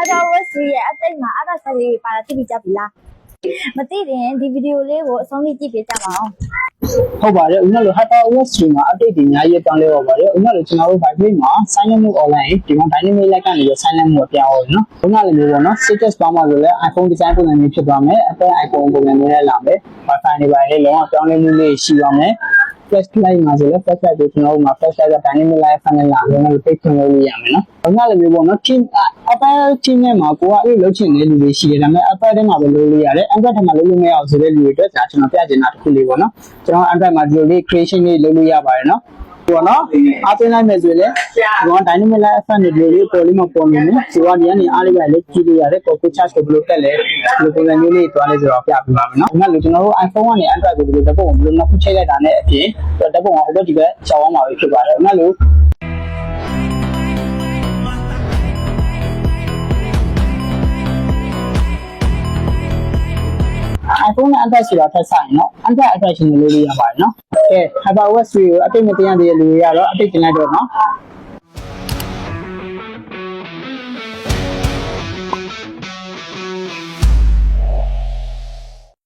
HyperOS ရဲ့အသိမှာအားသာဆက်လေးပါတာသိပြီးကြပြီလားမသိရင်ဒီဗီဒီယိုလေးကိုအဆုံးထိကြည့်ပေးကြပါအောင်ဟုတ်ပါတယ်ဦးနော်လို့ HyperOS မှာ update တွေအများကြီးပြောင်းလဲပါပါတယ်ဦးနော်လို့ကျွန်တော်တို့ Vibrate မှာ sign in မှု online ဒီမှာ dynamic လိုက်ကနေပြီး sign in မှုပြောင်းအောင်နော်ဦးနော်လည်းမျိုးပေါ့နော် status ပေါင်းမှာဆိုလဲ iPhone design ပုံစံမျိုးဖြစ်သွားမယ် Apple iPhone ပုံစံမျိုးနဲ့လာမယ် Wi-Fi တွေပါလေလုံးဝပြောင်းလဲမှုလေးရှိသွားမယ်flashlight မှာဆိုလဲ flashlight ကိုကျွန်တော်တို့မှာ flashlight က dynamic light ဖန်နဲ့လာတယ်နော်ပိတ်ခွင့်လုပ်လို့ရမယ်နော်။ဘာမှလည်းမျိုးပေါ့နော် team Apple team နဲ့မှာကိုကအဲ့လိုလုပ်ချင်တဲ့လူတွေရှိတယ်ဒါပေမဲ့ Apple ထဲမှာပဲလုပ်လို့ရတယ် Android ထဲမှာလုပ်လို့မရအောင်ဆိုတဲ့လူတွေအတွက်ဒါကျွန်တော်ပြချင်တာတစ်ခုလေးပေါ့နော်။ကျွန်တော် Android မှာဒီလိုလေး creation လေးလုပ်လို့ရပါတယ်နော်။ပေါ့နော်အားပေးလိုက်မယ်ဆိုရင်လည်းဒီက dynamic light effect တွေလေးပေါ်လေးမပေါ်နေဘူးဒီကနေကနေအားလေးပဲလေးကြည့်လို့ရတယ် copy charge ကိုဘယ်လိုတက်လဲဒီလိုပုံစံမျိုးလေးတွားလဲဆိုတော့ပြပြပါမယ်နော်။ဒါကလည်းကျွန်တော်တို့ iPhone ကနေ Android ကိုဒီလိုတက်ပုံဘယ်လိုနှစ်ခုချိန်လိုက်တာနဲ့အပြင်တက်ပုံကဟိုဘက်ဒီဘက်ရှောင်းအောင်ပါပဲဖြစ်ပါတယ်။ဒါလို့iPhone နဲ့ Android ဆိုတာထက်ဆိုင်နော် Android attraction လို့လို့ရပါတယ်နော်။ကဲ HyperOS ကို update မတင်ရသေးတဲ့လူတွေကတော့ update တင်လိုက်တော့နော်။